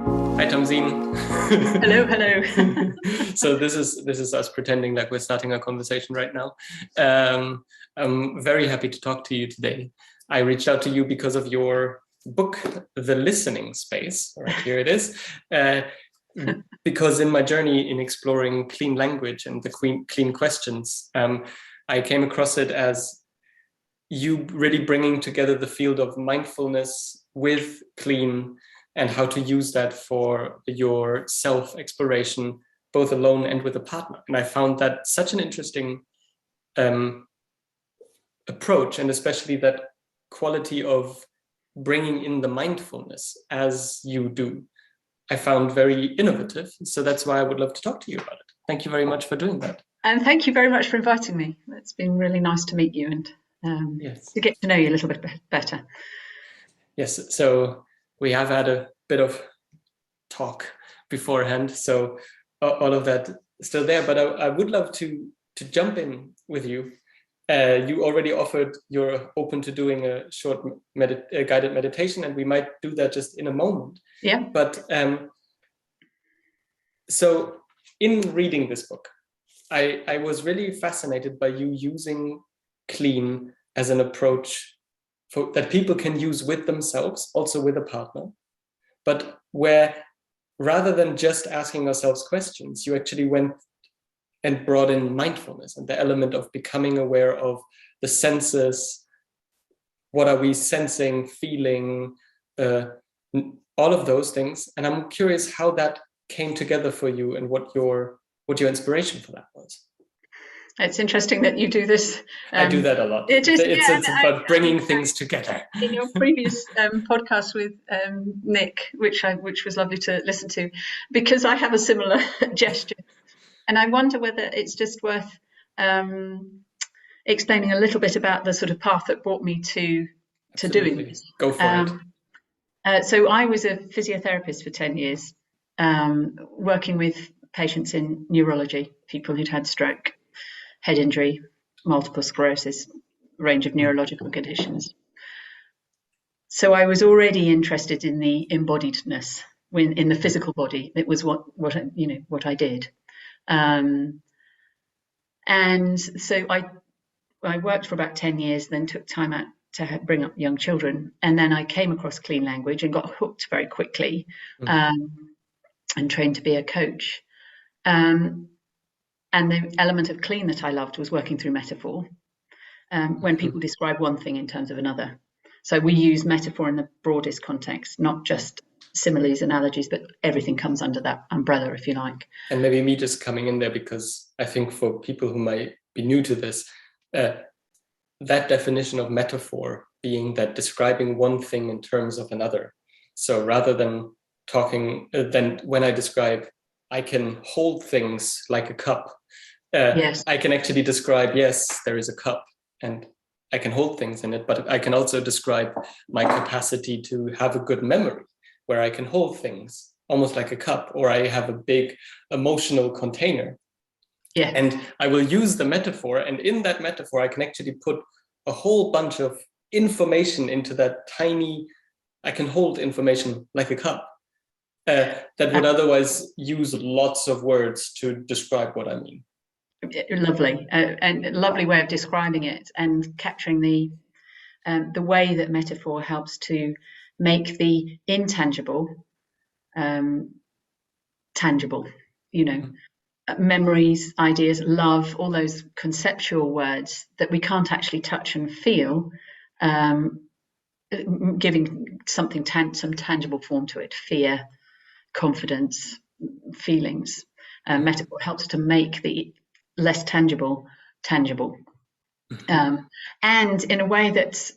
Hi, Tamsin. Hello, hello. So this is us pretending like we're starting a conversation right now. Um, I'm very happy to talk to you today. I reached out to you because of your book, The Listening Space. Right here it is. Uh, because in my journey in exploring clean language and the clean questions, I came across it as you really bringing together the field of mindfulness with clean and how to use that for your self-exploration, both alone and with a partner. And I found that such an interesting um, approach, and especially that quality of bringing in the mindfulness as you do. I found very innovative. So that's why I would love to talk to you about it. Thank you very much for doing that. And thank you very much for inviting me. It's been really nice to meet you and Yes. to get to know you a little bit better. Yes. So we have had a bit of talk beforehand, so all of that is still there. But I would love to jump in with you. You already offered you're open to doing a short guided meditation, and we might do that just in a moment. Yeah. But so in reading this book, I was really fascinated by you using clean as an approach that people can use with themselves, also with a partner, but where rather than just asking ourselves questions, you actually went and brought in mindfulness and the element of becoming aware of the senses. What are we sensing, feeling, all of those things. And I'm curious how that came together for you and what your inspiration for that was. It's interesting that you do this. I do that a lot. It is, yeah, It's about bringing things together. In your previous podcast with Nick, which was lovely to listen to, because I have a similar gesture, and I wonder whether it's just worth explaining a little bit about the sort of path that brought me to doing this. Go for it. So I was a physiotherapist for 10 years, working with patients in neurology, people who'd had stroke, head injury, multiple sclerosis, range of neurological conditions. So I was already interested in the embodiedness in the physical body. It was what I did, and so I worked for about 10 years, then took time out to bring up young children, and then I came across clean language and got hooked very quickly, and trained to be a coach. And the element of clean that I loved was working through metaphor, when people describe one thing in terms of another. So we use metaphor in the broadest context, not just similes, analogies, but everything comes under that umbrella, if you like. And maybe me just coming in there, because I think for people who might be new to this, that definition of metaphor being that describing one thing in terms of another. So rather than talking, then when I describe, I can hold things like a cup. Yes. I can actually describe, yes, there is a cup and I can hold things in it, but I can also describe my capacity to have a good memory where I can hold things almost like a cup, or I have a big emotional container. Yeah. And I will use the metaphor, and in that metaphor, I can actually put a whole bunch of information into that tiny, I can hold information like a cup. That would otherwise use lots of words to describe what I mean. Lovely, and a lovely way of describing it and capturing the way that metaphor helps to make the intangible tangible. Memories, ideas, love, all those conceptual words that we can't actually touch and feel, giving something some tangible form to it. Fear, confidence, feelings. Metaphor helps to make the less tangible. And in a way that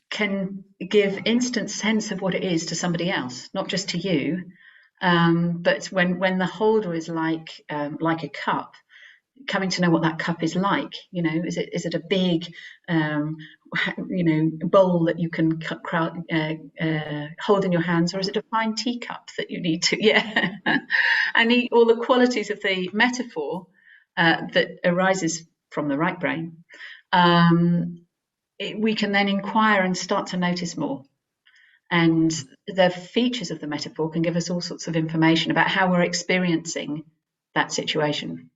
can give instant sense of what it is to somebody else, not just to you, but when the holder is like a cup, coming to know what that cup is like. Is it a big bowl that you can hold in your hands, or is it a fine teacup that you need to and all the qualities of the metaphor that arises from the right brain, we can then inquire and start to notice more. And the features of the metaphor can give us all sorts of information about how we're experiencing that situation.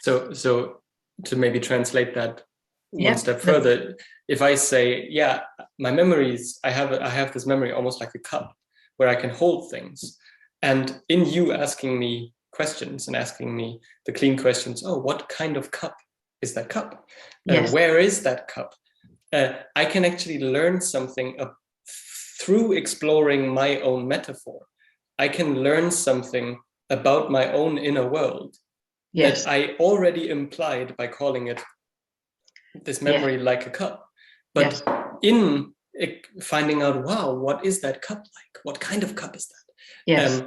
So to maybe translate that one Yeah, step further, if I say, yeah, my memories, I have this memory almost like a cup where I can hold things. And in you asking me questions and asking me the clean questions, oh, what kind of cup is that cup? yes, Where is that cup? I can actually learn something through exploring my own metaphor. I can learn something about my own inner world yes, that I already implied by calling it this yeah, memory like a cup. yes, But in finding out, wow, what is that cup like? What kind of cup is that? yes,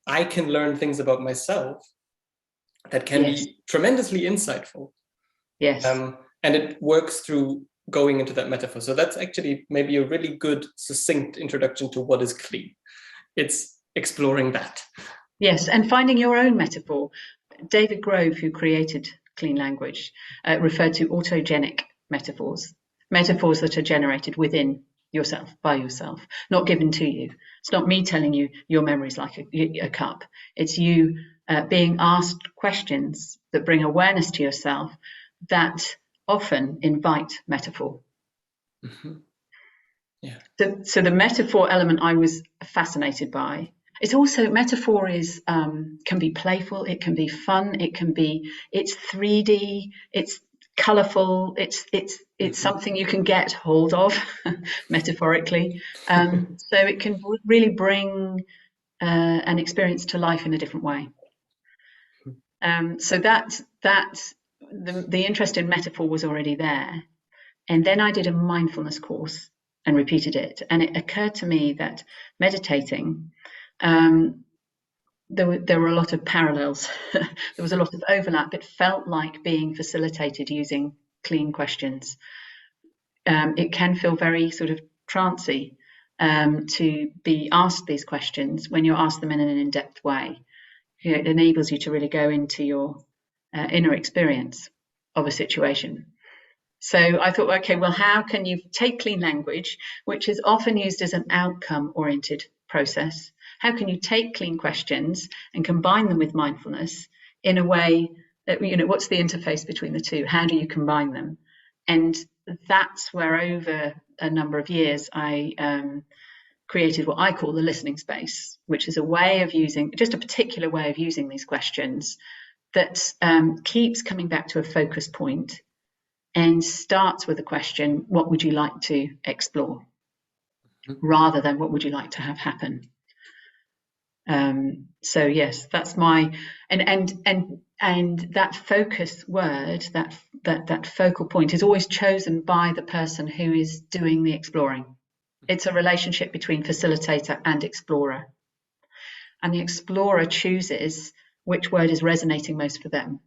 I can learn things about myself that can yes, be tremendously insightful. yes. And it works through going into that metaphor. So that's actually maybe a really good, succinct introduction to what is clean. It's exploring that. Yes, and finding your own metaphor. David Grove, who created clean language, referred to autogenic metaphors, metaphors that are generated within yourself, by yourself, not given to you. It's not me telling you your memory's like a cup. It's you being asked questions that bring awareness to yourself that often invite metaphor. Mm-hmm. Yeah. So the metaphor element I was fascinated by. It's also metaphor is can be playful, it can be fun, it's 3D, it's colourful, it's something you can get hold of metaphorically. So it can really bring an experience to life in a different way. So that the interest in metaphor was already there. And then I did a mindfulness course and repeated it. And it occurred to me that meditating, there were a lot of parallels. There was a lot of overlap. It felt like being facilitated using clean questions. It can feel very sort of trancy to be asked these questions when you're asked them in an in-depth way. It enables you to really go into your inner experience of a situation. So I thought, okay, well, how can you take clean language, which is often used as an outcome-oriented process? How can you take clean questions and combine them with mindfulness in a way that, what's the interface between the two? How do you combine them? And that's where over a number of years, I created what I call the listening space, which is a way of using, just a particular way of using these questions that keeps coming back to a focus point and starts with a question, what would you like to explore? Rather than what would you like to have happen? So yes, that's my and that focus word, that focal point is always chosen by the person who is doing the exploring. It's a relationship between facilitator and explorer. And the explorer chooses which word is resonating most for them.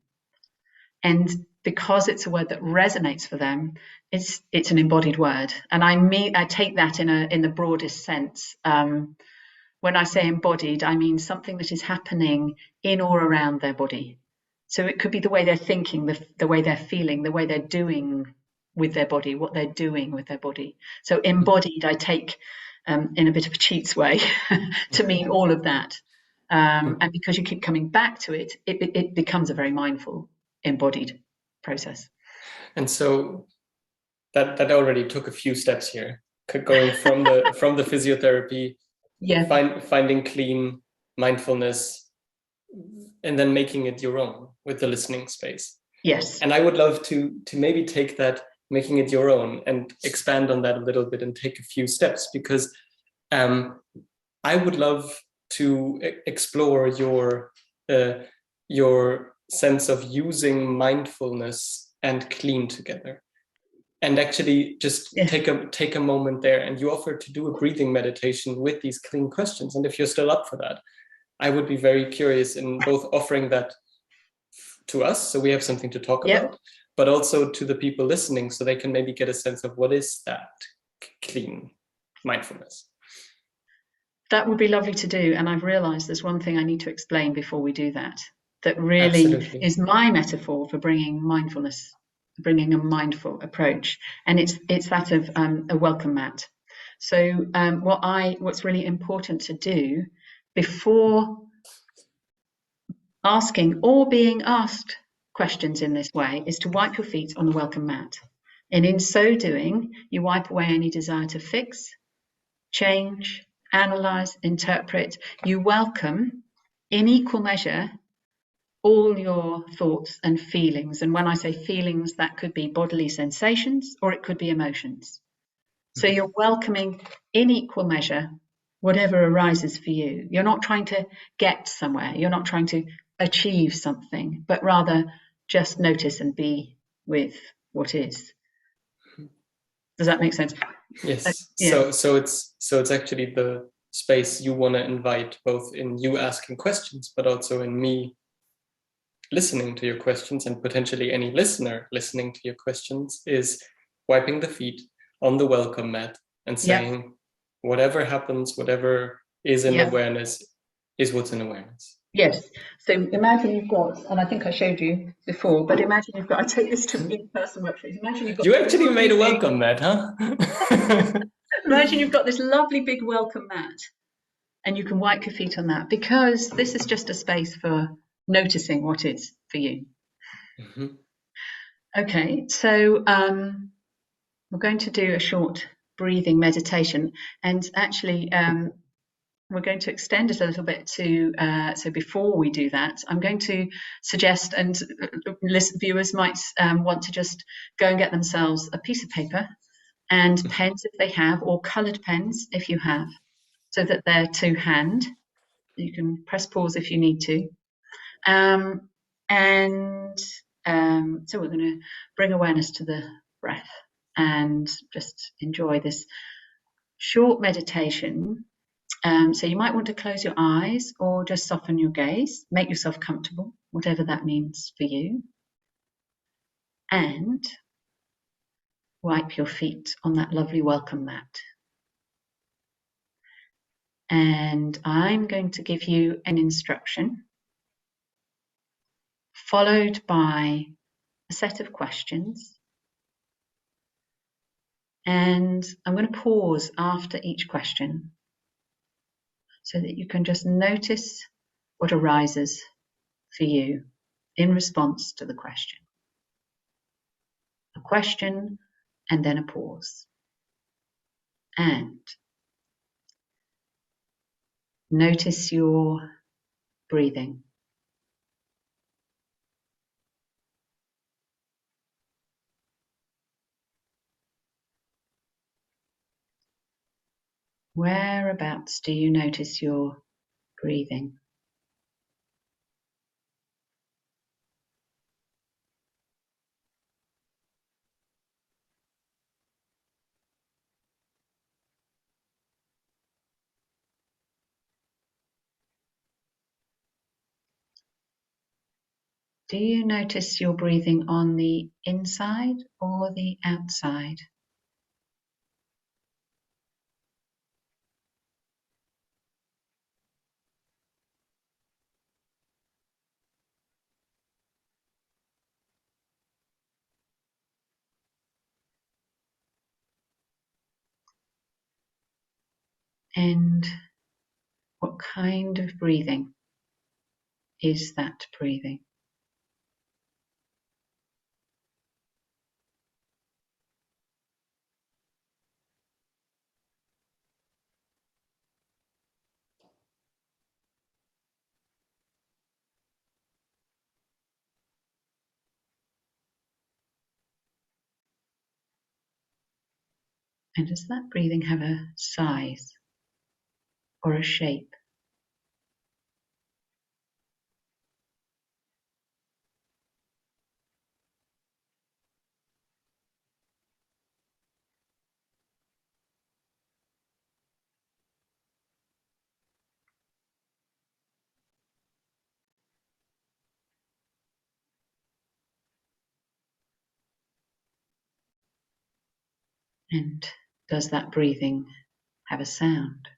And because it's a word that resonates for them, it's an embodied word. And I take that in the broadest sense. When I say embodied, I mean something that is happening in or around their body. So it could be the way they're thinking, the way they're feeling, the way they're doing with their body, what they're doing with their body. So embodied, I take in a bit of a cheats way to mean all of that. And because you keep coming back to it, it becomes a very mindful, embodied process. And so that already took a few steps here, going from the physiotherapy, Yeah. finding clean mindfulness, and then making it your own with the listening space. Yes. And I would love to maybe take that, making it your own, and expand on that a little bit and take a few steps, because I would love to explore your sense of using mindfulness and clean together, and actually just take a moment there. And you offered to do a breathing meditation with these clean questions, and if you're still up for that, I would be very curious in both offering that to us so we have something to talk about, but also to the people listening so they can maybe get a sense of what is that clean mindfulness. That would be lovely to do. And I've realized there's one thing I need to explain before we do that really Absolutely. is my metaphor for bringing mindfulness, bringing a mindful approach. And it's that of a welcome mat. So what's really important to do before asking or being asked questions in this way is to wipe your feet on the welcome mat. And in so doing, you wipe away any desire to fix, change, analyze, interpret. You welcome in equal measure all your thoughts and feelings. And when I say feelings, that could be bodily sensations or it could be emotions. So you're welcoming in equal measure whatever arises for you. You're not trying to get somewhere. You're not trying to achieve something, but rather just notice and be with what is. Does that make sense? Yes. Yeah. So it's actually the space you want to invite, both in you asking questions, but also in me listening to your questions, and potentially any listener listening to your questions, is wiping the feet on the welcome mat and saying, whatever happens, whatever is in awareness is what's in awareness. Yes. So imagine you've got, and I think I showed you before, but imagine you've got, I take this to in-person workshops. Imagine you've got. You actually made a welcome mat, huh? Imagine you've got this lovely big welcome mat and you can wipe your feet on that, because this is just a space for noticing what is for you. Mm-hmm. Okay, so we're going to do a short breathing meditation, and actually we're going to extend it a little bit to, so before we do that, I'm going to suggest, and viewers might want to just go and get themselves a piece of paper and pens if they have, or coloured pens if you have, so that they're to hand. You can press pause if you need to. So we're going to bring awareness to the breath and just enjoy this short meditation. So you might want to close your eyes or just soften your gaze, make yourself comfortable, whatever that means for you. And wipe your feet on that lovely welcome mat. And I'm going to give you an instruction, followed by a set of questions. And I'm going to pause after each question so that you can just notice what arises for you in response to the question. A question and then a pause. And notice your breathing. Whereabouts do you notice your breathing? Do you notice your breathing on the inside or the outside? And what kind of breathing is that breathing? And does that breathing have a size or a shape? And does that breathing have a sound?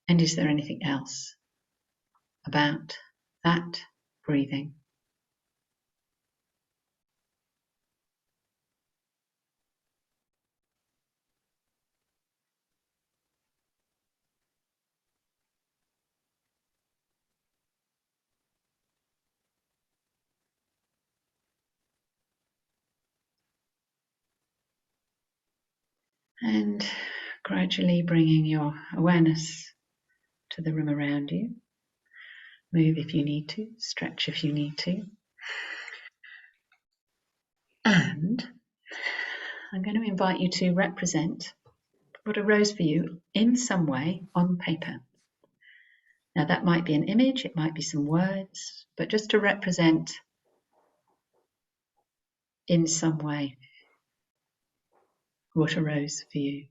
And is there anything else about that breathing? And gradually bringing your awareness to the room around you. Move if you need to, stretch if you need to. And I'm going to invite you to represent what arose for you in some way on paper. Now that might be an image, it might be some words, but just to represent in some way what arose for you.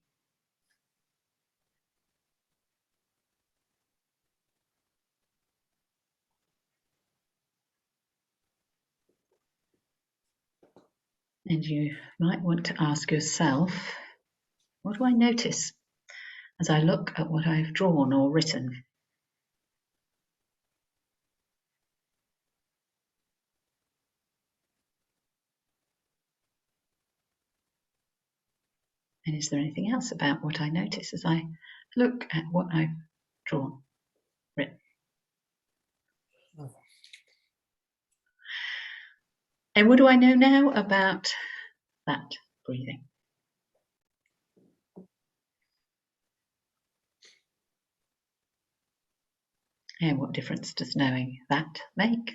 And you might want to ask yourself, what do I notice as I look at what I've drawn or written? And is there anything else about what I notice as I look at what I've drawn, written? And what do I know now about that breathing? And what difference does knowing that make?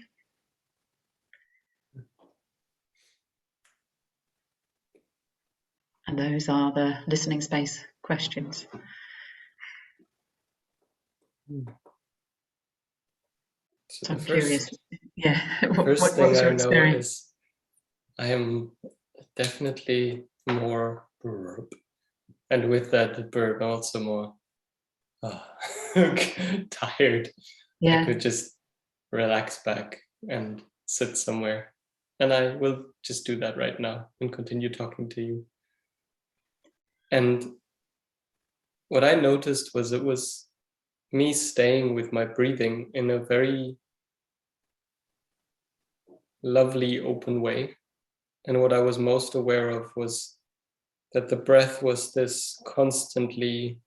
And those are the listening space questions. So I'm curious. Yeah. What was your experience? Is I am definitely more burp, and with that the burp also more tired. Yeah. I could just relax back and sit somewhere, and I will just do that right now and continue talking to you. And what I noticed was it was me staying with my breathing in a very lovely, open way. And what I was most aware of was that the breath was this constantly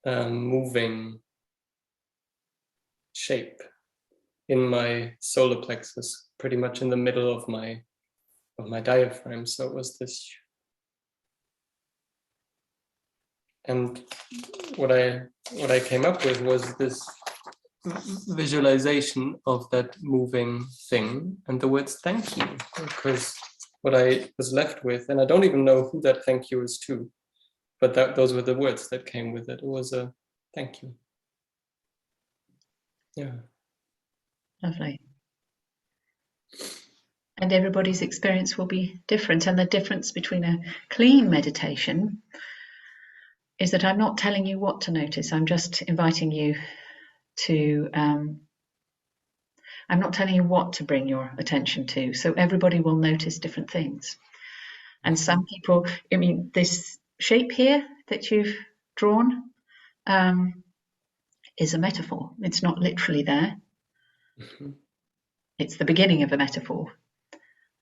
moving shape in my solar plexus, pretty much in the middle of my diaphragm. So it was this. And what I came up with was this visualization of that moving thing and the words thank you, because what I was left with, and I don't even know who that thank you is to, but those were the words that came with it. It was a thank you. Yeah. Lovely. And everybody's experience will be different. And the difference between a clean meditation is that I'm not telling you what to notice. I'm just inviting you to, I'm not telling you what to bring your attention to. So everybody will notice different things. And some people, I mean, this shape here that you've drawn is a metaphor. It's not literally there. Mm-hmm. It's the beginning of a metaphor.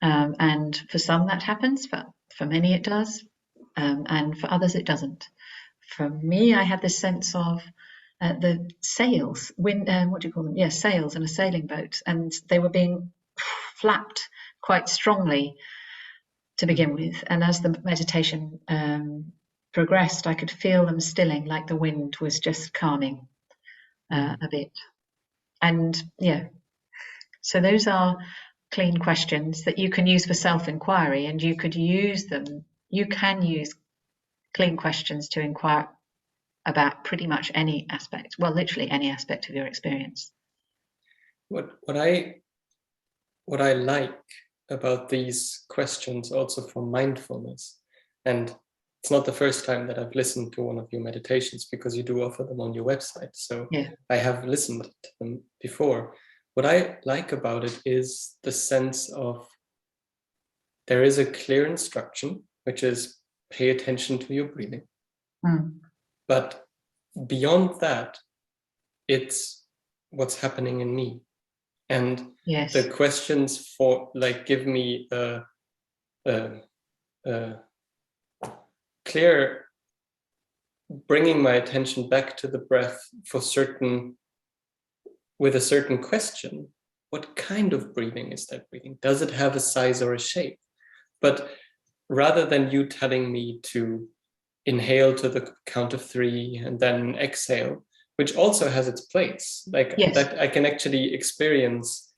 And for some that happens, for many it does, and for others it doesn't. For me, I had this sense of the sails, what do you call them? Yeah, sails in a sailing boat, and they were being flapped quite strongly to begin with. And as the meditation progressed, I could feel them stilling, like the wind was just calming a bit. And yeah, so those are clean questions that you can use for self-inquiry, and you could use them. You can use clean questions to inquire about pretty much any aspect, well, literally any aspect of your experience. What I like about these questions also for mindfulness, and it's not the first time that I've listened to one of your meditations, because you do offer them on your website. So yeah. I have listened to them before. What I like about it is the sense of there is a clear instruction, which is pay attention to your breathing. But beyond that, it's what's happening in me. And Yes. the questions for like give me a clear bringing my attention back to the breath with a certain question. What kind of breathing is that breathing? Does it have a size or a shape? But rather than you telling me to inhale to the count of 3 and then exhale, which also has its place, like Yes. that I can actually experience,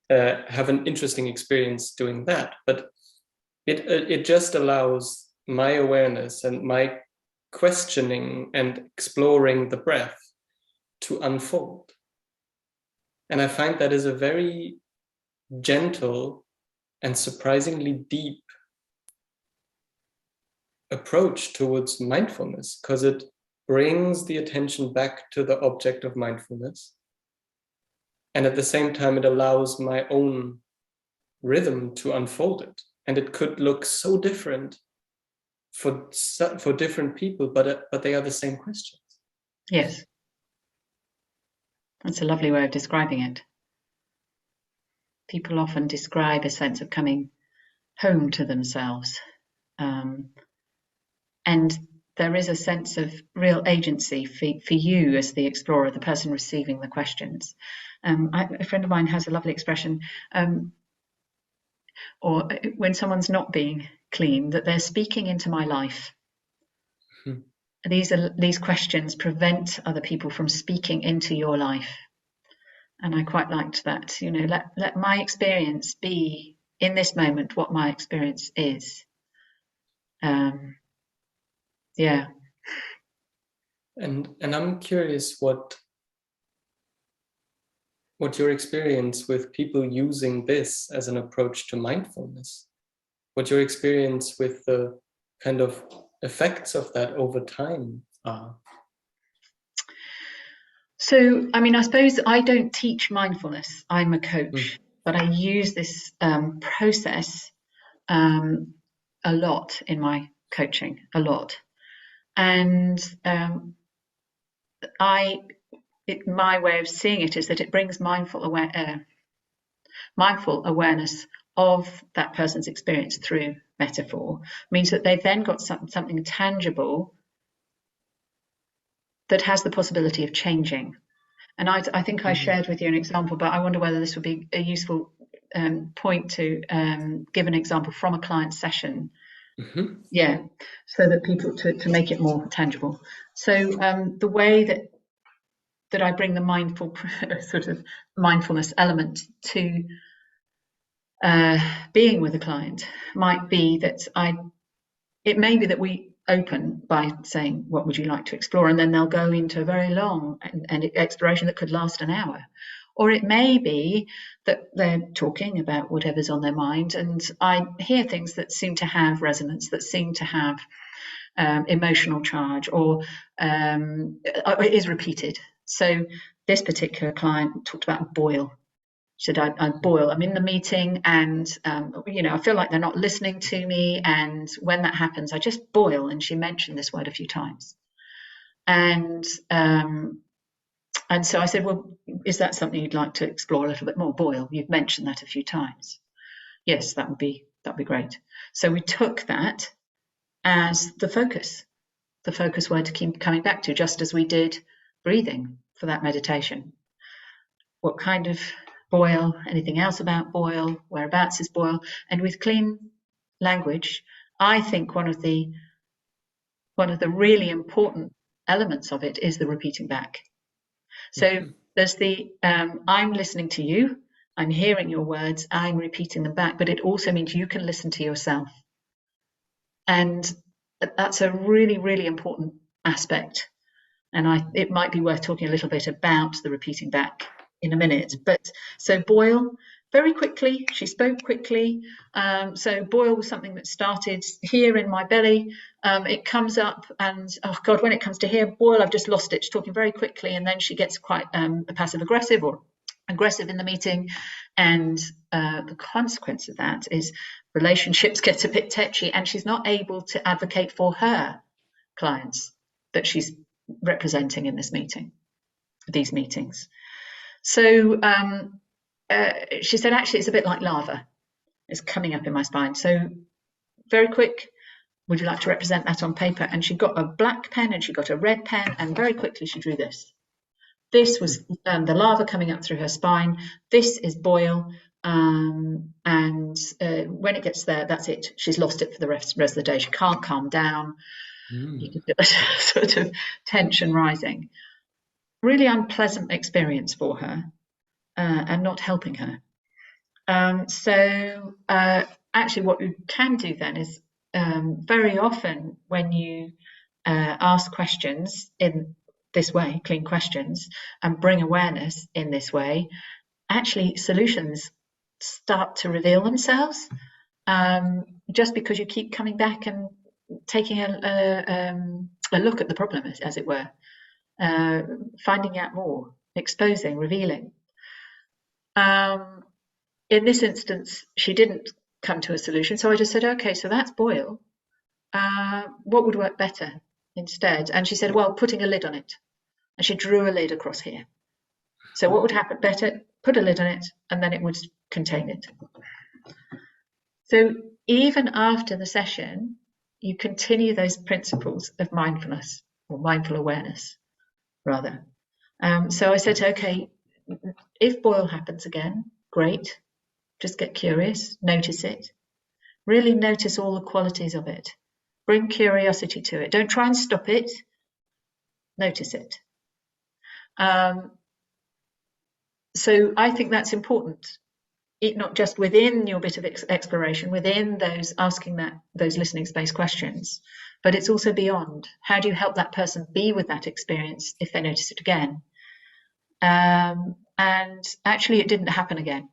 have an interesting experience doing that. But it just allows my awareness and my questioning and exploring the breath to unfold. And I find that is a very gentle and surprisingly deep approach towards mindfulness, because it brings the attention back to the object of mindfulness. And at the same time, it allows my own rhythm to unfold it. And it could look so different for different people, but they are the same questions. Yes. That's a lovely way of describing it. People often describe a sense of coming home to themselves. And there is a sense of real agency for you as the explorer, the person receiving the questions. A friend of mine has a lovely expression, or when someone's not being clean, that they're speaking into my life. Mm-hmm. These questions prevent other people from speaking into your life. And I quite liked that, let my experience be in this moment what my experience is. Yeah. And I'm curious what your experience with people using this as an approach to mindfulness, what your experience with the kind of effects of that over time are. So, I suppose I don't teach mindfulness. I'm a coach, but I use this process a lot in my coaching, a lot. And my way of seeing it is that it brings mindful awareness of that person's experience through metaphor, means that they've then got something tangible that has the possibility of changing. And I think I shared with you an example, but I wonder whether this would be a useful point to give an example from a client session. Mm-hmm. Yeah, so that people to make it more tangible. So the way that I bring the sort of mindfulness element to being with a client might be that it may be that we open by saying, what would you like to explore? And then they'll go into a very long and exploration that could last an hour. Or it may be that they're talking about whatever's on their mind, and I hear things that seem to have resonance, that seem to have emotional charge, or it is repeated. So this particular client talked about boil. She said, I boil. I'm in the meeting and, I feel like they're not listening to me. And when that happens, I just boil. And she mentioned this word a few times. And so I said, well, is that something you'd like to explore a little bit more? Boil. You've mentioned that a few times. Yes, that'd be great. So we took that as the focus word to keep coming back to, just as we did breathing for that meditation. What kind of boil, anything else about boil, whereabouts is boil, and with clean language, I think one of the really important elements of it is the repeating back. So there's the I'm listening to you, I'm hearing your words, I'm repeating them back, but it also means you can listen to yourself. And that's a really, really important aspect. And it might be worth talking a little bit about the repeating back in a minute. But so boil, very quickly, she spoke quickly. So boil was something that started here in my belly. It comes up and, oh God, when it comes to here, boil, I've just lost it. She's talking very quickly, and then she gets quite passive-aggressive or aggressive in the meeting. And the consequence of that is relationships get a bit tetchy, and she's not able to advocate for her clients that she's representing in these meetings. So she said, actually, it's a bit like lava. It's coming up in my spine. So very quick, would you like to represent that on paper? And she got a black pen and she got a red pen, and very quickly she drew this. This was the lava coming up through her spine. This is boil. And when it gets there, that's it. She's lost it for the rest of the day. She can't calm down. You can feel a sort of tension rising. Really unpleasant experience for her, and not helping her. So actually what you can do then is very often when you ask questions in this way, clean questions, and bring awareness in this way, actually solutions start to reveal themselves, just because you keep coming back and taking a look at the problem, as it were, finding out more, exposing, revealing. In this instance, she didn't come to a solution, so I just said, okay, so that's boil. What would work better instead? And she said, well, putting a lid on it. And she drew a lid across here. So what would happen better? Put a lid on it, and then it would contain it. So even after the session, you continue those principles of mindfulness, or mindful awareness, rather. So I said, okay, if boil happens again, great. Just get curious, notice it. Really notice all the qualities of it. Bring curiosity to it. Don't try and stop it. Notice it. So I think that's important. Not just within your bit of exploration, within those asking those listening space questions, but it's also beyond. How do you help that person be with that experience if they notice it again? And actually, it didn't happen again,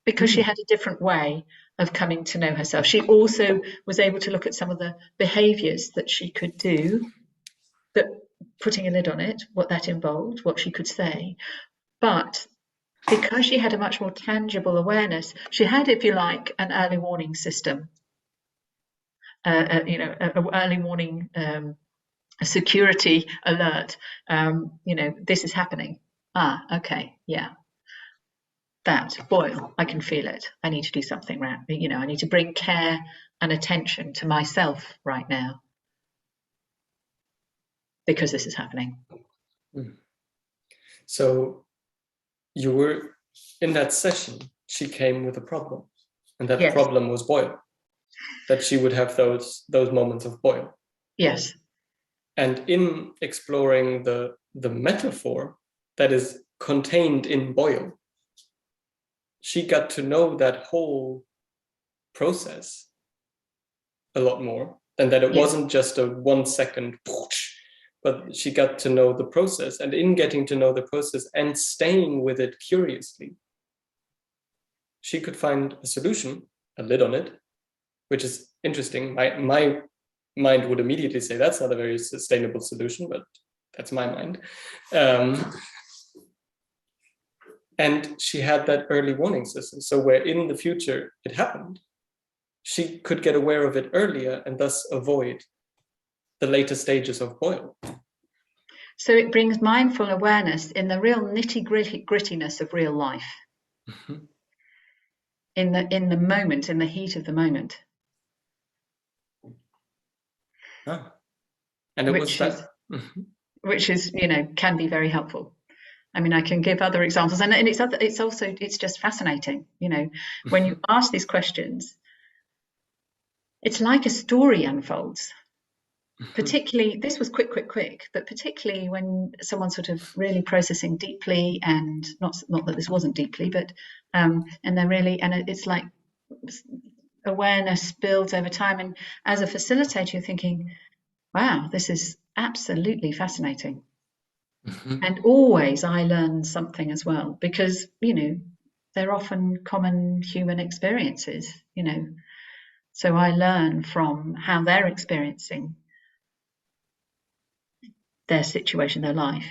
because she had a different way of coming to know herself. She also was able to look at some of the behaviours that she could do, that putting a lid on it, what that involved, what she could say. But because she had a much more tangible awareness, she had, if you like, an early warning system, an early warning, a security alert. This is happening. Okay, yeah. That boil, I can feel it. I need to do something right. I need to bring care and attention to myself right now, because this is happening. So you were in that session, she came with a problem, and that problem was boil, that she would have those moments of boil. Yes. And in exploring the metaphor that is contained in boil, she got to know that whole process a lot more, and that it wasn't just a 1 second, but she got to know the process. And in getting to know the process and staying with it curiously, she could find a solution, a lid on it, which is interesting. My mind would immediately say that's not a very sustainable solution, but that's my mind. And she had that early warning system. So where in the future it happened, she could get aware of it earlier and thus avoid the later stages of boil. So it brings mindful awareness in the real nitty-grittiness of real life. Mm-hmm. In the moment, in the heat of the moment. And it was that. Which is, can be very helpful. I mean, I can give other examples, and it's just fascinating. When you ask these questions, it's like a story unfolds. Particularly, this was quick, but particularly when someone's sort of really processing deeply, and not that this wasn't deeply, but and they're really, and it's like awareness builds over time. And as a facilitator, you're thinking, wow, this is absolutely fascinating. And always I learn something as well, because, they're often common human experiences, So I learn from how they're experiencing their situation, their life,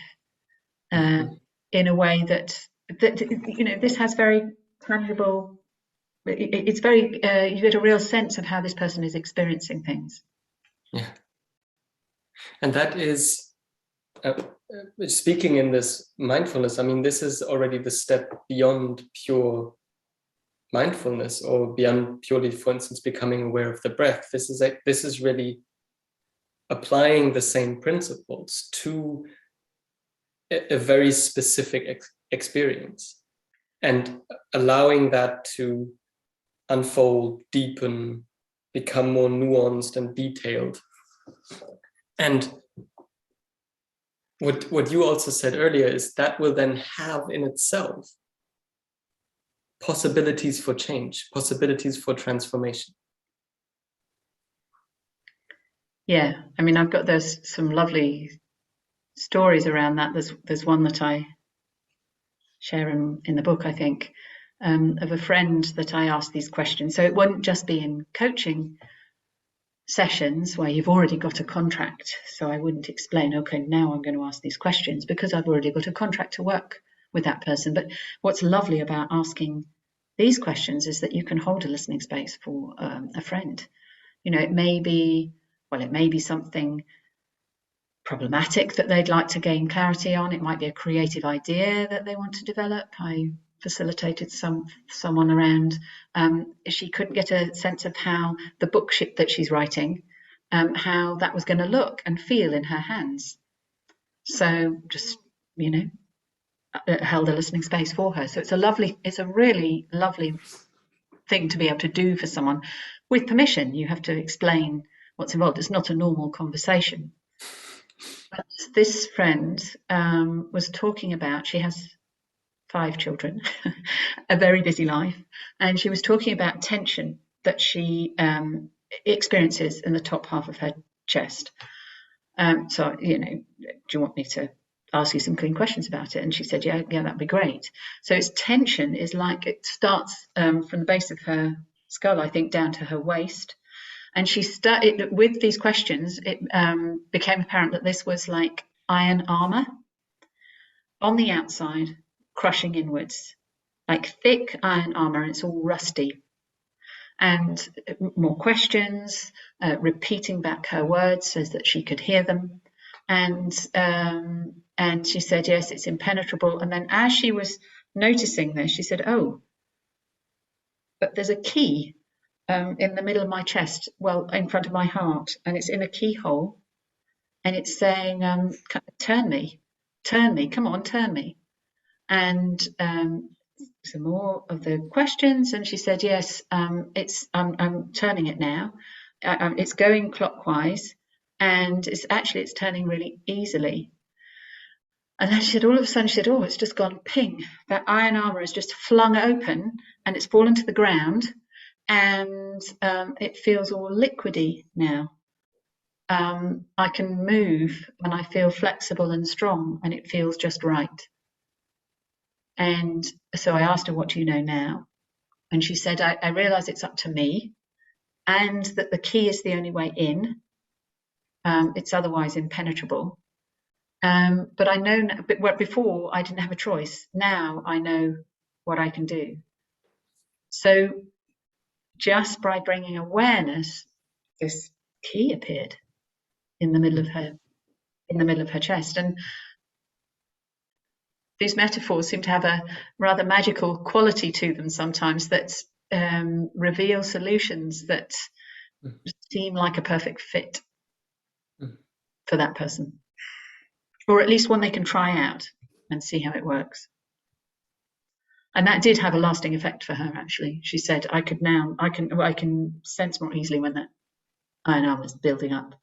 in a way that this has very tangible. It's very you get a real sense of how this person is experiencing things. Yeah, and that is speaking in this mindfulness, I mean, this is already the step beyond pure mindfulness, or beyond purely, for instance, becoming aware of the breath. This is really applying the same principles to a very specific experience, and allowing that to unfold, deepen, become more nuanced and detailed. And what you also said earlier is that will then have in itself possibilities for change, possibilities for transformation. Yeah, I mean, I've got some lovely stories around that. There's one that I share in the book, I think, of a friend that I asked these questions. So it wouldn't just be in coaching sessions where you've already got a contract. So I wouldn't explain, okay, now I'm going to ask these questions because I've already got a contract to work with that person. But what's lovely about asking these questions is that you can hold a listening space for a friend. You know, it may be something problematic that they'd like to gain clarity on. It might be a creative idea that they want to develop. I facilitated someone around. She couldn't get a sense of how the book that she's writing, how that was going to look and feel in her hands. So just, held a listening space for her. So it's a really lovely thing to be able to do for someone with permission. You have to explain what's involved. It's not a normal conversation. But this friend was talking about, she has 5 children, a very busy life, and she was talking about tension that she experiences in the top half of her chest. So, do you want me to ask you some clean questions about it? And she said, yeah, that'd be great. So its tension is like, it starts from the base of her skull, I think, down to her waist. And she started with these questions. It became apparent that this was like iron armor on the outside, crushing inwards, like thick iron armor, and it's all rusty. And more questions, repeating back her words so that she could hear them. And she said, yes, it's impenetrable. And then as she was noticing this, she said, oh, but there's a key in the middle of my chest, well, in front of my heart, and it's in a keyhole, and it's saying, turn me, come on, turn me. And some more of the questions, and she said, yes, I'm turning it now. It's going clockwise, and it's turning really easily. And then she said, all of a sudden, she said, oh, it's just gone ping. That iron armor is just flung open, and it's fallen to the ground, and it feels all liquidy now. I can move, and I feel flexible and strong, and it feels just right. And so I asked her, what do you know now? And she said, I realize it's up to me, and that the key is the only way in. It's otherwise impenetrable. But I know, but before I didn't have a choice. Now I know what I can do. So just by bringing awareness, this key appeared in the middle of her chest. And these metaphors seem to have a rather magical quality to them sometimes, that reveal solutions that seem like a perfect fit for that person, or at least one they can try out and see how it works. And that did have a lasting effect for her, actually. She said, I can sense more easily when that iron armor is building up,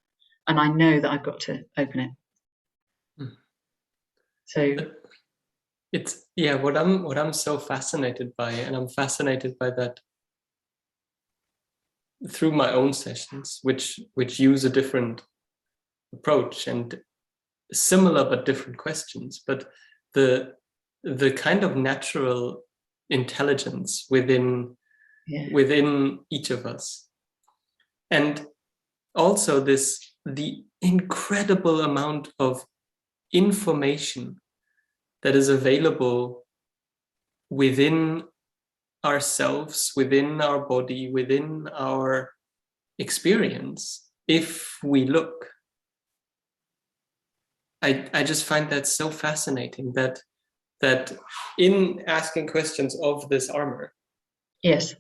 and I know that I've got to open it. So it's what I'm so fascinated by, and I'm fascinated by that through my own sessions, which use a different approach and similar but different questions, but the kind of natural intelligence within each of us, and also the incredible amount of information that is available within ourselves, within our body, within our experience, if we look. I just find that so fascinating that in asking questions of this armor, Yes.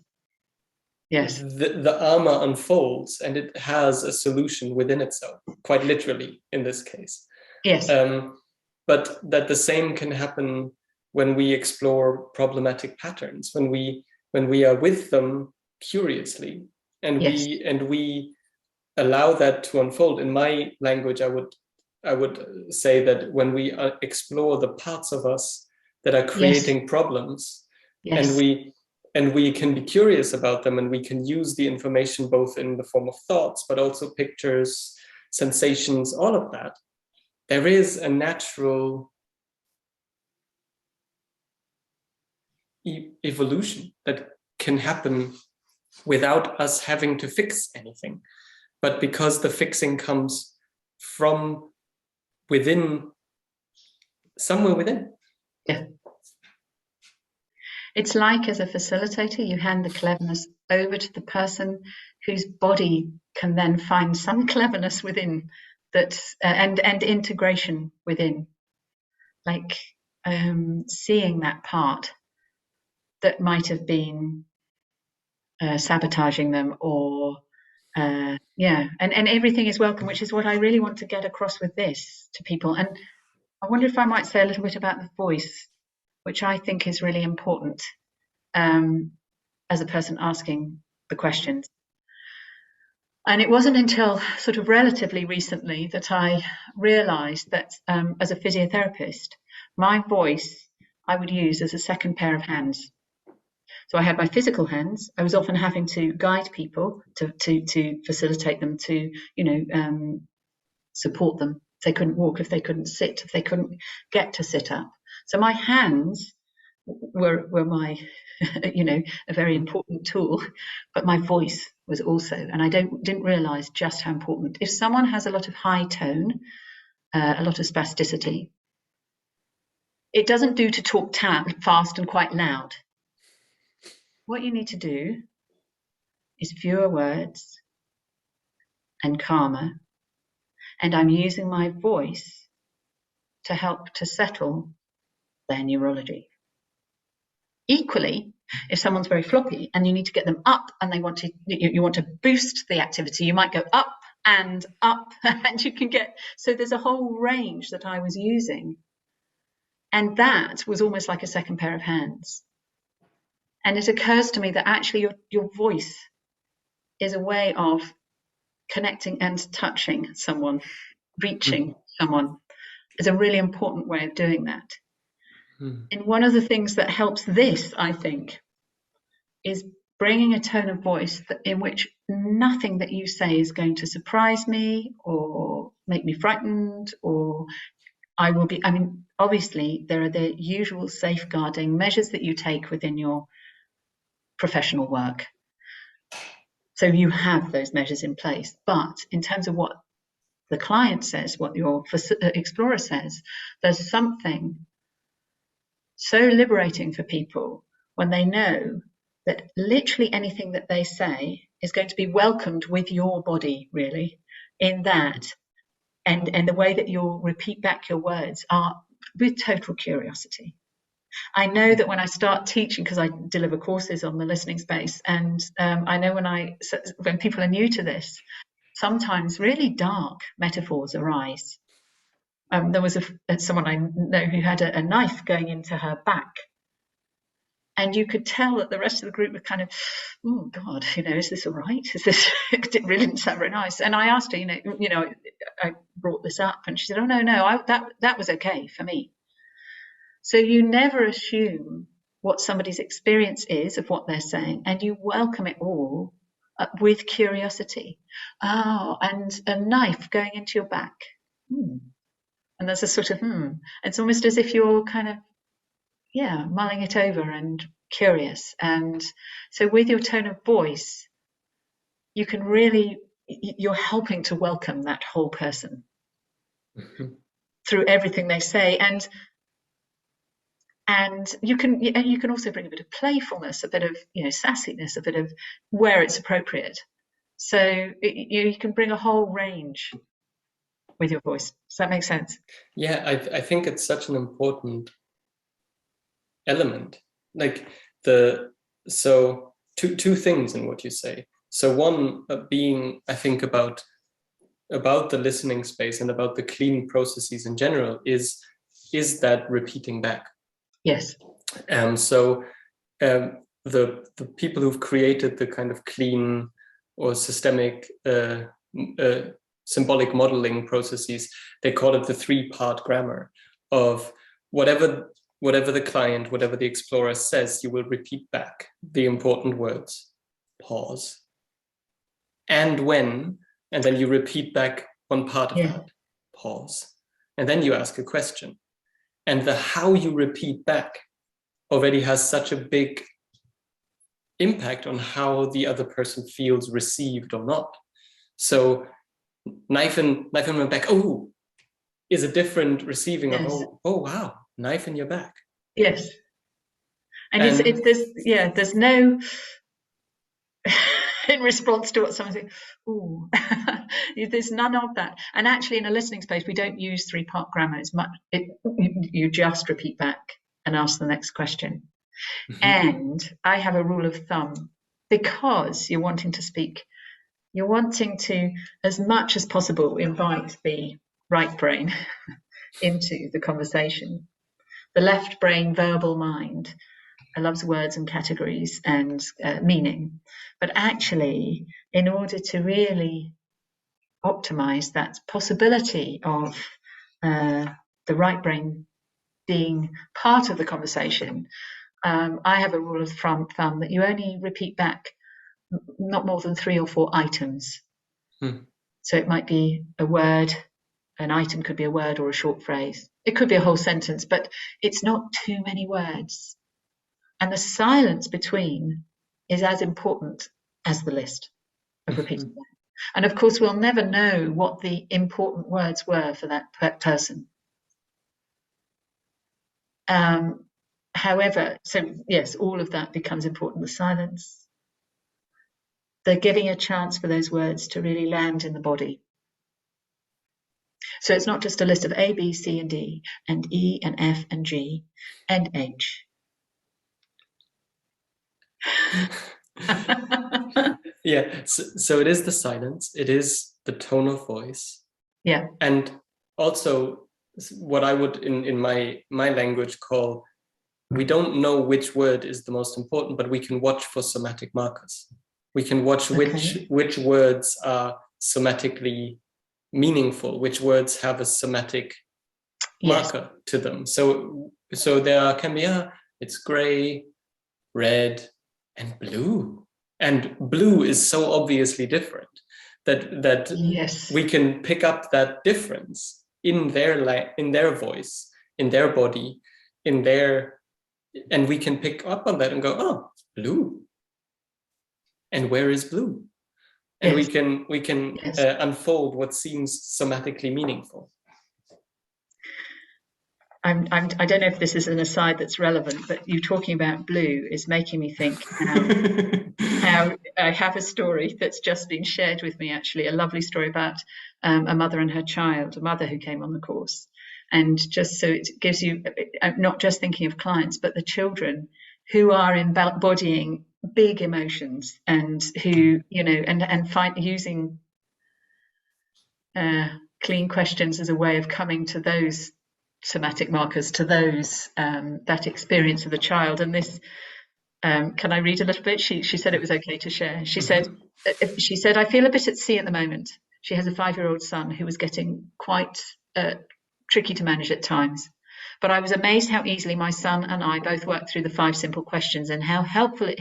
Yes. the armor unfolds and it has a solution within itself, quite literally in this case. Yes. But that the same can happen when we explore problematic patterns, when we are with them curiously, and Yes. we allow that to unfold. In my language, I would say that when we explore the parts of us that are Yes. creating problems, Yes. and we can be curious about them, and we can use the information both in the form of thoughts, but also pictures, sensations, all of that. There is a natural evolution that can happen without us having to fix anything. But because the fixing comes from within, somewhere within. Yeah. It's like, as a facilitator, you hand the cleverness over to the person whose body can then find some cleverness within that, and integration within, like seeing that part that might have been sabotaging them, or yeah, and everything is welcome, which is what I really want to get across with this to people. And I wonder if I might say a little bit about the voice, which I think is really important as a person asking the questions. And it wasn't until sort of relatively recently that I realized that as a physiotherapist, my voice I would use as a second pair of hands. So I had my physical hands. I was often having to guide people to facilitate them, to, support them if they couldn't walk, if they couldn't sit, if they couldn't get to sit up. So my hands were my, a very important tool, but my voice was also, and I didn't realize just how important. If someone has a lot of high tone, a lot of spasticity, it doesn't do to talk fast and quite loud. What you need to do is fewer words and calmer, and I'm using my voice to help to settle their neurology. Equally, if someone's very floppy and you need to get them up and you want to boost the activity, you might go up and and you can get, so there's a whole range that I was using, and that was almost like a second pair of hands. And it occurs to me that actually your voice is a way of connecting and touching someone, reaching someone, is a really important way of doing that. And one of the things that helps this, I think, is bringing a tone of voice in which nothing that you say is going to surprise me or make me frightened, or obviously there are the usual safeguarding measures that you take within your professional work. So you have those measures in place. But in terms of what the client says, what your explorer says, there's something so liberating for people when they know that literally anything that they say is going to be welcomed with your body, really, in that. And the way that you'll repeat back your words are with total curiosity. I know that when I start teaching, because I deliver courses on the listening space, and I know when people are new to this, sometimes really dark metaphors arise. There was someone I know who had a knife going into her back, and you could tell that the rest of the group were kind of, oh God, is this all right? Is this? It really didn't sound very nice. And I asked her, I brought this up, and she said, oh no, that was okay for me. So you never assume what somebody's experience is of what they're saying, and you welcome it all with curiosity. Oh, and a knife going into your back. And there's a sort of, It's almost as if you're kind of, mulling it over and curious. And so with your tone of voice, you can really, you're helping to welcome that whole person through everything they say. And you can also bring a bit of playfulness, a bit of sassiness, a bit of where it's appropriate. So you can bring a whole range with your voice. Does that make sense? Yeah, I think it's such an important element. Like so two things in what you say. So one being, I think, about the listening space and about the clean processes in general is that repeating back. Yes. So the people who've created the kind of clean or systemic symbolic modeling processes, they call it the 3-part grammar of whatever the client, whatever the explorer says, you will repeat back the important words, pause, and when, and then you repeat back one part of that, pause, and then you ask a question. And the how you repeat back already has such a big impact on how the other person feels received or not. So knife in my back, oh, is a different receiving Yes. of, oh wow, knife in your back. Yes. And there's no in response to what someone says, ooh, there's none of that. And actually, in a listening space, we don't use 3-part grammar. You just repeat back and ask the next question. Mm-hmm. And I have a rule of thumb, because you're wanting to speak, you're wanting to, as much as possible, invite the right brain into the conversation. The left brain, verbal mind, loves words and categories and meaning. But actually, in order to really optimize that possibility of the right brain being part of the conversation, I have a rule of thumb that you only repeat back not more than 3 or 4 items. So it might be a word, an item could be a word or a short phrase. It could be a whole sentence, but it's not too many words. And the silence between is as important as the list of repeating that. And of course, we'll never know what the important words were for that person. However, so yes, all of that becomes important. The silence, the giving a chance for those words to really land in the body. So it's not just a list of A, B, C, and D, and E, and F, and G, and H. Yeah, so it is the silence, it is the tone of voice. Yeah. And also what I would in my language call, we don't know which word is the most important, but we can watch for somatic markers. We can watch which words are somatically meaningful, which words have a somatic marker to them. So there can be it's gray, red, and blue. And blue is so obviously different that we can pick up that difference in their voice, in their body, and we can pick up on that and go, oh, blue. And where is blue? And we can unfold what seems somatically meaningful. I don't know if this is an aside that's relevant, but you talking about blue is making me think how I have a story that's just been shared with me, actually, a lovely story about a mother and her child, a mother who came on the course. And just so it gives you, not just thinking of clients, but the children who are embodying big emotions and who, and using clean questions as a way of coming to those somatic markers, to those that experience of the child. And this, can I read a little bit? She said it was okay to share. She said, I feel a bit at sea at the moment. She has a 5-year-old son who was getting quite tricky to manage at times. But I was amazed how easily my son and I both worked through the 5 simple questions, and how helpful it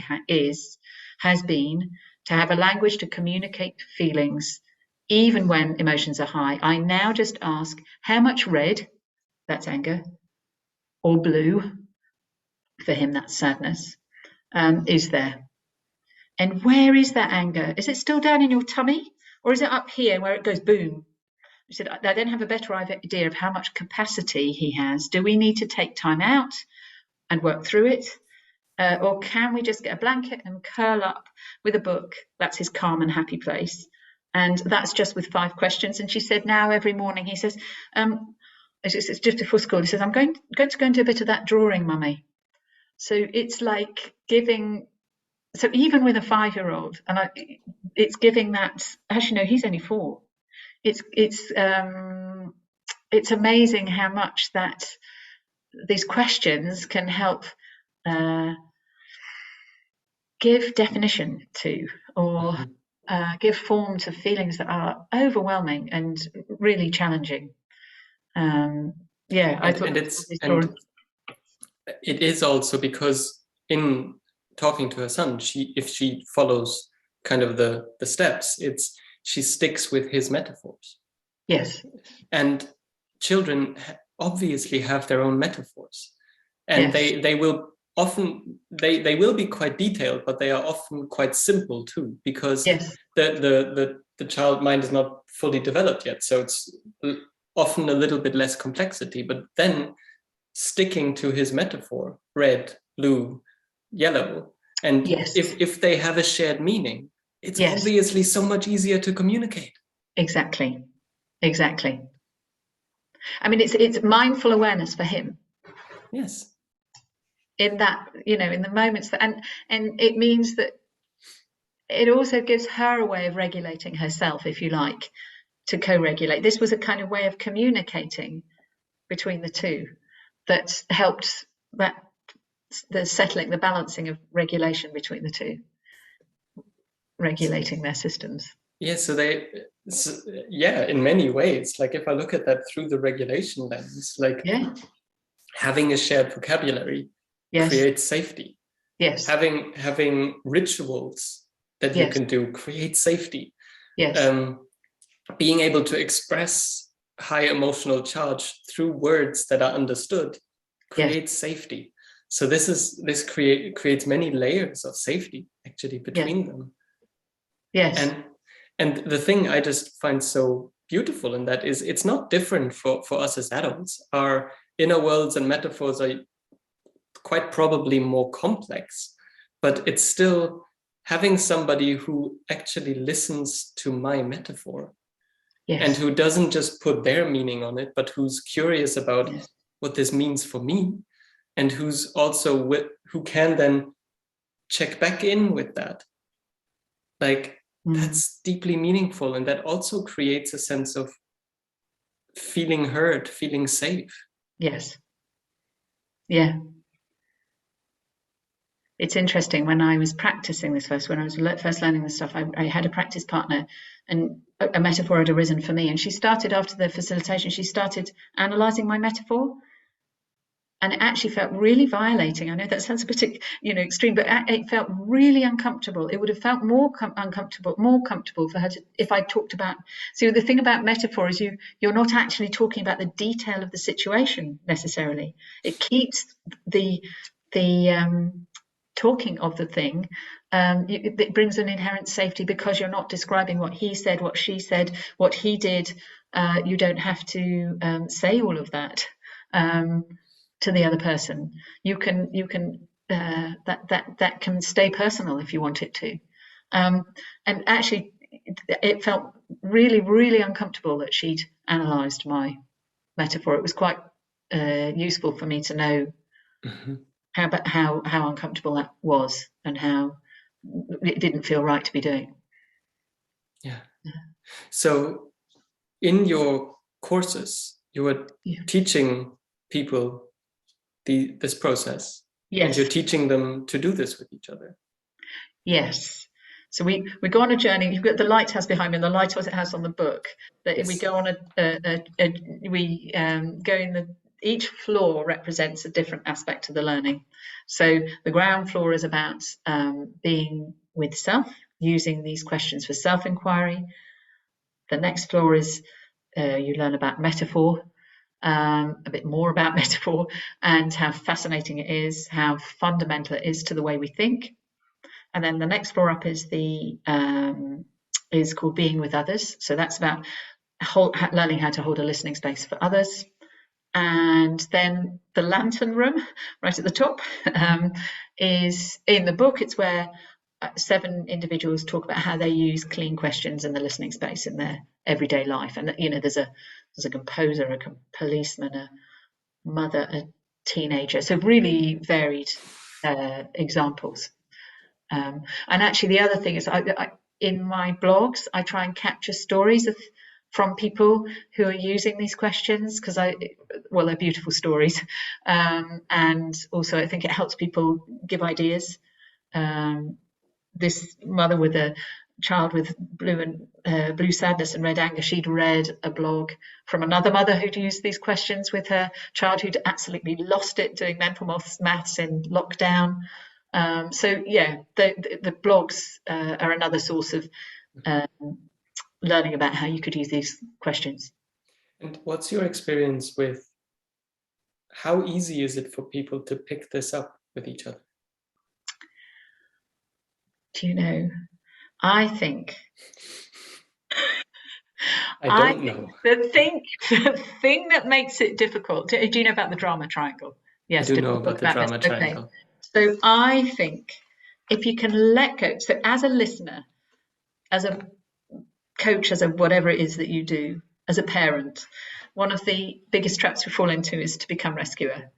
has been to have a language to communicate feelings, even when emotions are high. I now just ask, how much red, that's anger, or blue, for him that's sadness, is there? And where is that anger? Is it still down in your tummy, or is it up here where it goes boom? He said, I then have a better idea of how much capacity he has. Do we need to take time out and work through it? Or can we just get a blanket and curl up with a book? That's his calm and happy place. And that's just with 5 questions. And she said now every morning he says, it's just before school, he says, I'm going to go into a bit of that drawing, mummy. So it's like giving, so even with a 5-year-old, and it's giving that, actually no, he's only 4. It's amazing how much that these questions can help give definition to, or give form to feelings that are overwhelming and really challenging. I thought it is also because in talking to her son, if she follows kind of the steps, she sticks with his metaphors. Yes. And children obviously have their own metaphors, and yes. they will often they will be quite detailed, but they are often quite simple too, because yes. the child mind is not fully developed yet, so it's often a little bit less complexity. But then sticking to his metaphor, red, blue, yellow, and yes. if they have a shared meaning, it's yes. obviously so much easier to communicate. Exactly. I mean, it's mindful awareness for him. Yes. In that, in the moments that, and it means that it also gives her a way of regulating herself, if you like, to co-regulate. This was a kind of way of communicating between the two that helped the settling, the balancing of regulation between the two, regulating their systems. Yeah, in many ways, like if I look at that through the regulation lens, like having a shared vocabulary creates safety. Yes. Having rituals that you can do creates safety. Yes. Being able to express high emotional charge through words that are understood creates safety. So this creates many layers of safety actually between them. Yes. And the thing I just find so beautiful in that is it's not different for us as adults. Our inner worlds and metaphors are quite probably more complex, but it's still having somebody who actually listens to my metaphor and who doesn't just put their meaning on it, but who's curious about what this means for me, and who's also who can then check back in with that. Like, that's deeply meaningful, and that also creates a sense of feeling heard, feeling safe. Yes. Yeah. It's interesting, when I was practicing this when I was first learning this stuff, I had a practice partner, and a metaphor had arisen for me, and she started, after the facilitation, she started analysing my metaphor, and it actually felt really violating. I know that sounds a bit, extreme, but it felt really uncomfortable. It would have felt more comfortable for her to, if I talked about. So the thing about metaphor is you're not actually talking about the detail of the situation necessarily. It keeps the talking of the thing. It brings an inherent safety, because you're not describing what he said, what she said, what he did. You don't have to say all of that to the other person. You can that can stay personal if you want it to. And actually, it felt really, really uncomfortable that she'd analysed my metaphor. It was quite useful for me to know how uncomfortable that was, and how it didn't feel right to be doing. Yeah. So in your courses, you were teaching people this process. Yes. And you're teaching them to do this with each other. Yes. So we go on a journey. You've got the lighthouse behind me, and the lighthouse it has on the book. That we go on go in each floor represents a different aspect of the learning. So the ground floor is about being with self, using these questions for self-inquiry. The next floor is you learn about metaphor, a bit more about metaphor, and how fascinating it is, how fundamental it is to the way we think. And then the next floor up is called being with others. So that's about learning how to hold a listening space for others. And then the lantern room, right at the top, is in the book. It's where 7 individuals talk about how they use clean questions in the listening space in their everyday life. And there's a composer, a policeman, a mother, a teenager. So really varied examples. And actually, the other thing is, in my blogs, I try and capture stories from people who are using these questions, because they're beautiful stories, and also I think it helps people give ideas. This mother with a child with blue sadness and red anger, she'd read a blog from another mother who'd used these questions with her child who'd absolutely lost it doing mental maths in lockdown. The blogs are another source of learning about how you could use these questions. And what's your experience with how easy is it for people to pick this up with each other? Do you know, I think I don't know. The thing that makes it difficult, do you know about the drama triangle? Yes, I do know about the drama triangle. Okay. So I think if you can let go, so as a listener, as a coach, as a whatever it is that you do, as a parent, one of the biggest traps we fall into is to become rescuer.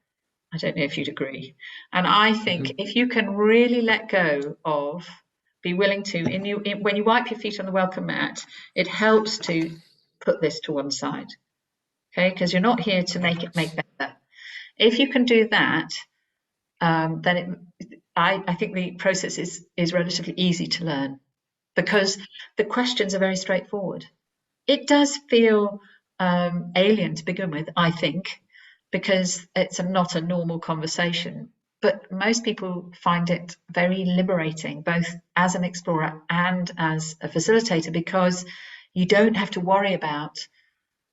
I don't know if you'd agree. And I think if you can really let go of, be willing to, when you wipe your feet on the welcome mat, it helps to put this to one side, okay? Because you're not here to make better. If you can do that, then I think the process is relatively easy to learn, because the questions are very straightforward. It does feel alien to begin with, I think, because it's not a normal conversation. But most people find it very liberating, both as an explorer and as a facilitator, because you don't have to worry about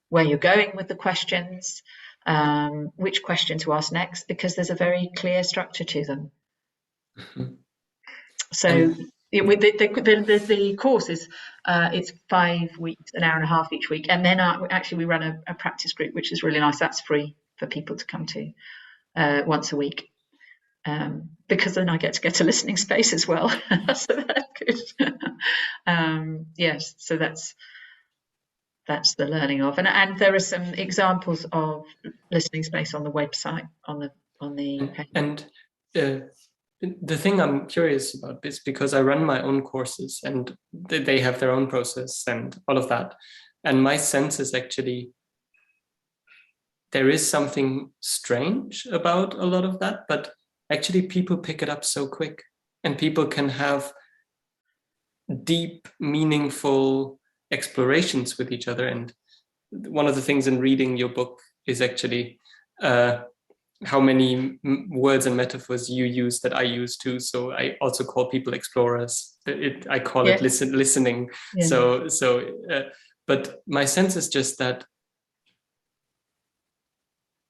where you're going with the questions, which question to ask next, because there's a very clear structure to them. So the course is it's 5 weeks, an hour and a half each week, and then actually we run a practice group, which is really nice. That's free for people to come to once a week, because then I get to get a listening space as well. So that's good. Yes, so that's the learning of, and there are some examples of listening space on the website on the page. And the thing I'm curious about is because I run my own courses and they have their own process and all of that. And my sense is actually there is something strange about a lot of that, but actually people pick it up so quick, and people can have deep, meaningful explorations with each other. And one of the things in reading your book is actually how many words and metaphors you use that I use too. So I also call people explorers. I call it listening. Yeah. But my sense is just that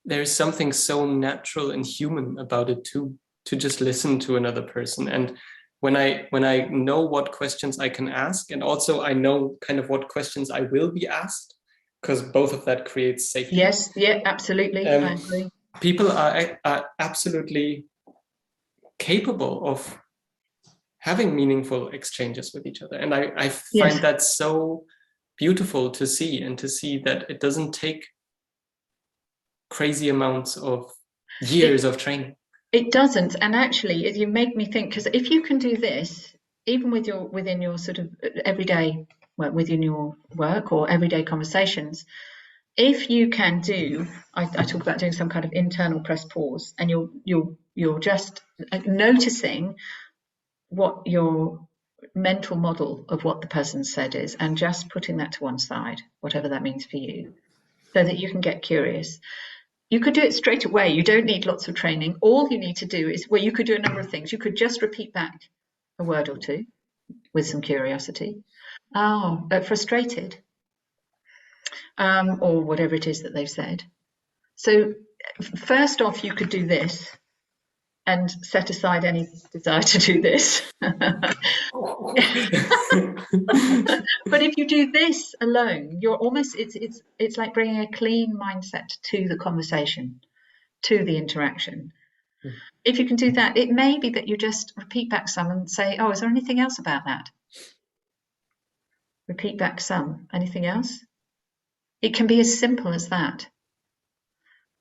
there's something so natural and human about it too, to just listen to another person. And when I know what questions I can ask, and also I know kind of what questions I will be asked, because both of that creates safety. Yes, yeah, absolutely. I agree. People are absolutely capable of having meaningful exchanges with each other. And I find that so beautiful to see, and to see that it doesn't take crazy amounts of years of training. It doesn't. And actually, you make me think, because if you can do this, even within your sort of everyday, within your work or everyday conversations, if you can do, I talk about doing some kind of internal press pause, and you're just noticing what your mental model of what the person said is, and just putting that to one side, whatever that means for you, so that you can get curious. You could do it straight away. You don't need lots of training. All you need to do is, you could do a number of things. You could just repeat back a word or two with some curiosity. Oh, frustrated. Or whatever it is that they've said. So first off, you could do this and set aside any desire to do this. But if you do this alone, you're almost, it's like bringing a clean mindset to the conversation, to the interaction. If you can do that, it may be that you just repeat back some and say, oh, is there anything else about that? Repeat back some. Anything else? It can be as simple as that.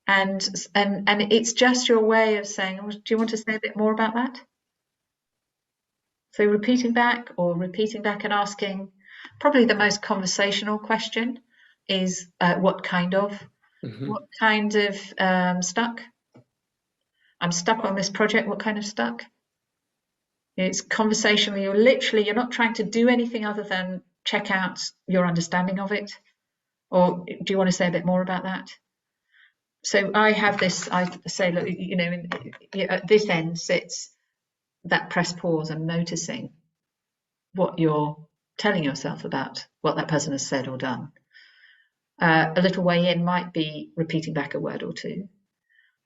And it's just your way of saying, oh, do you want to say a bit more about that? So repeating back and asking, probably the most conversational question is what kind of? What kind of stuck? I'm stuck on this project. What kind of stuck? It's conversationally, you're not trying to do anything other than check out your understanding of it. Or do you want to say a bit more about that? So I have this, I say, look, at this end sits that press pause and noticing what you're telling yourself about what that person has said or done. A little way in might be repeating back a word or two.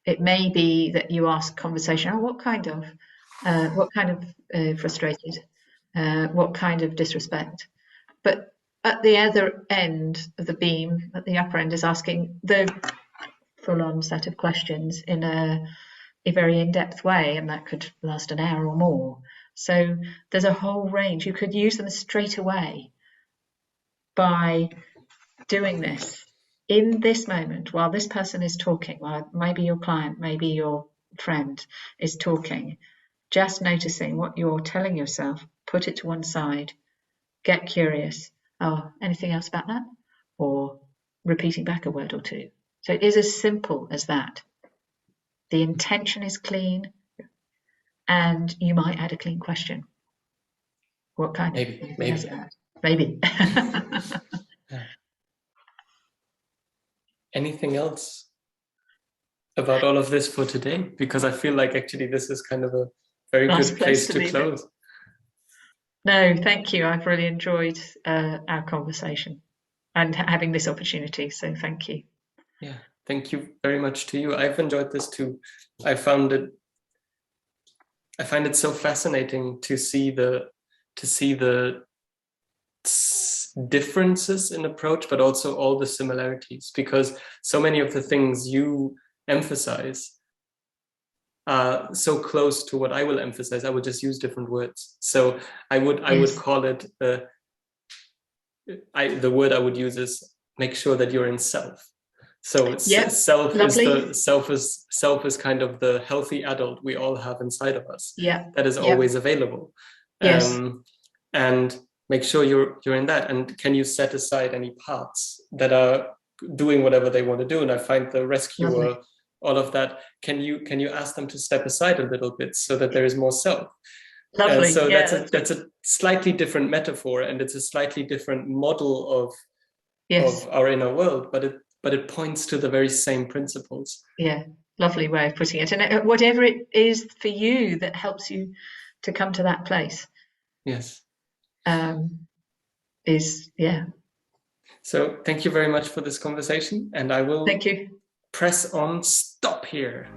It may be that you ask conversation, oh, what kind of frustrated, what kind of disrespect. But at the other end of the beam, at the upper end, is asking the full-on set of questions in a very in-depth way, and that could last an hour or more. So there's a whole range. You could use them straight away by doing this in this moment while this person is talking, while maybe your client, maybe your friend is talking, just noticing what you're telling yourself, put it to one side, get curious. Oh, anything else about that? Or repeating back a word or two. So it is as simple as that. The intention is clean, and you might add a clean question. What kind of? Maybe. Anything else about all of this for today? Because I feel like actually this is kind of a very good place to close. No, thank you. I've really enjoyed our conversation and having this opportunity. So thank you. Yeah, thank you very much to you. I've enjoyed this too. I find it so fascinating to see the differences in approach, but also all the similarities, because so many of the things you emphasize are so close to what I will emphasize. I will just use different words. So I would call it the word I would use is make sure that you're in self. So self is kind of the healthy adult we all have inside of us. Yeah, that is always available. Yes. And make sure you're in that. And can you set aside any parts that are doing whatever they want to do? And I find the rescuer, all of that. Can you ask them to step aside a little bit so that there is more self? Lovely. So that's a slightly different metaphor, and it's a slightly different model of our inner world, but it points to the very same principles. Yeah, lovely way of putting it. And whatever it is for you that helps you to come to that place. Yes. So thank you very much for this conversation, and I will press on stop here.